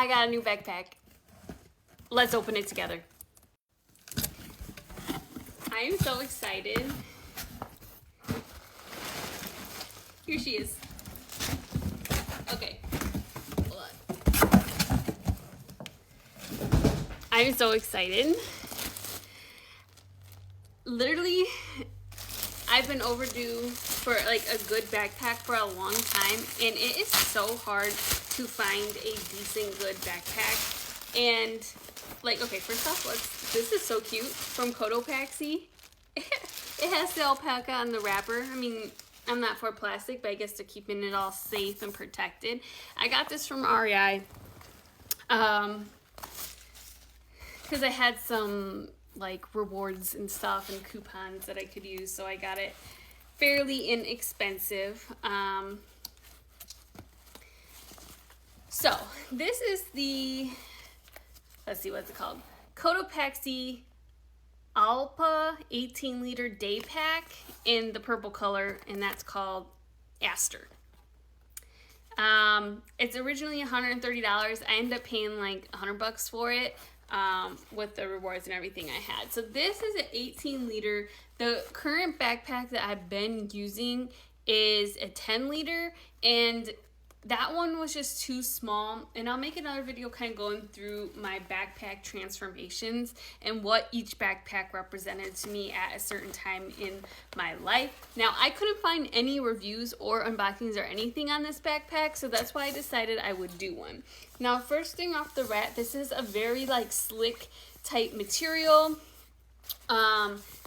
I got a new backpack. Let's open it together. I am so excited. Here she is. Okay. Hold on. I'm so excited. Literally, I've been overdue for like a good backpack for a long time, and it is so hard to find a decent good backpack. And like, okay, first off, this is so cute, from Cotopaxi. It has the alpaca on the wrapper. I mean, I'm not for plastic, but I guess they're keeping it all safe and protected. I got this from REI because I had some like rewards and stuff and coupons that I could use, so I got it fairly inexpensive. So this is the, let's see, what's it called? Cotopaxi allpa 18-liter day pack in the purple color, and that's called Aster. It's originally $130. I ended up paying like $100 for it with the rewards and everything I had. So this is an 18-liter. The current backpack that I've been using is a 10-liter, and that one was just too small, and I'll make another video kind of going through my backpack transformations and what each backpack represented to me at a certain time in my life. Now, I couldn't find any reviews or unboxings or anything on this backpack, so that's why I decided I would do one. Now, first thing off the bat, this is a very like slick type material.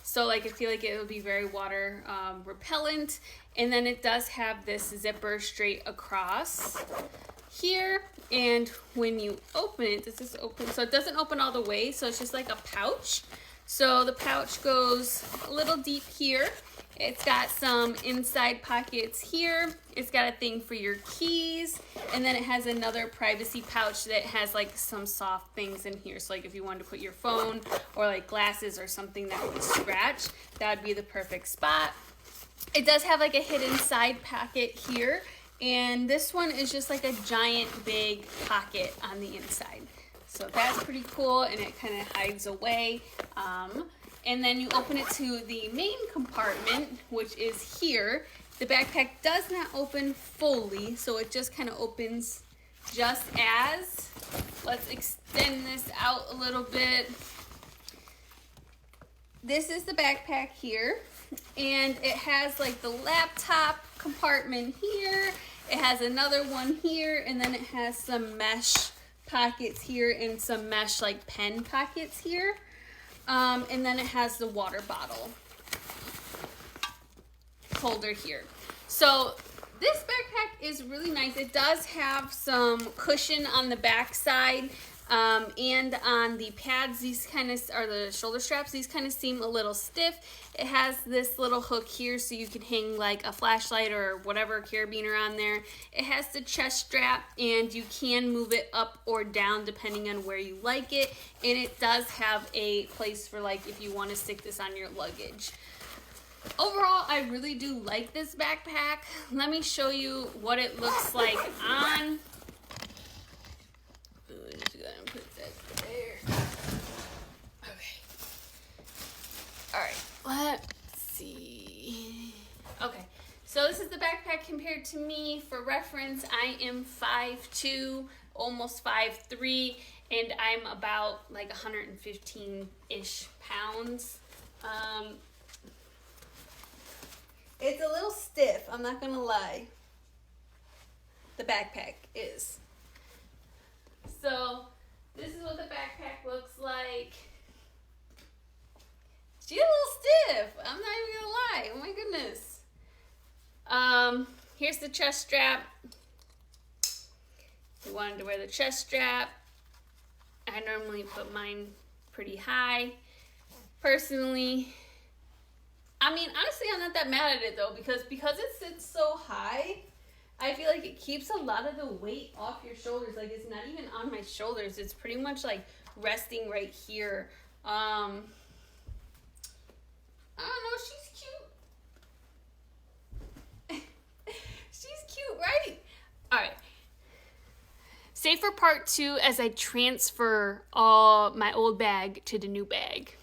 So like I feel like it will be very water repellent. And then it does have this zipper straight across here. And when you open it, this is open. So it doesn't open all the way. So it's just like a pouch. So the pouch goes a little deep here. It's got some inside pockets here. It's got a thing for your keys. And then it has another privacy pouch that has like some soft things in here. So like if you wanted to put your phone or like glasses or something that would scratch, that would be the perfect spot. It does have like a hidden side pocket here, and this one is just like a giant big pocket on the inside. So that's pretty cool, and it kind of hides away. And then you open it to the main compartment, which is here. The backpack does not open fully, so it just kind of opens just as. Let's extend this out a little bit. This is the backpack here. And it has like the laptop compartment here. It has another one here, and then it has some mesh pockets here and some mesh like pen pockets here. And then it has the water bottle holder here. So this backpack is really nice. It does have some cushion on the back side. And on the pads, these kind of are the shoulder straps. These kind of seem a little stiff. It has this little hook here so you can hang like a flashlight or whatever carabiner on there. It has the chest strap, and you can move it up or down depending on where you like it. And it does have a place for like if you want to stick this on your luggage. Overall, I really do like this backpack. Let me show you what it looks like on. Just gonna put that there. Okay. Alright, let's see. Okay, so this is the backpack compared to me. For reference, I am 5'2", almost 5'3", and I'm about like 115-ish pounds. It's a little stiff, I'm not gonna lie. The backpack is. So this is what the backpack looks like. She's a little stiff. I'm not even gonna lie. Oh my goodness. Here's the chest strap. If you wanted to wear the chest strap, I normally put mine pretty high. Personally, I mean, honestly, I'm not that mad at it though, because it sits so high. I feel like it keeps a lot of the weight off your shoulders. Like, it's not even on my shoulders. It's pretty much like resting right here. I don't know. She's cute. She's cute, right? All right. Stay for part 2 as I transfer all my old bag to the new bag.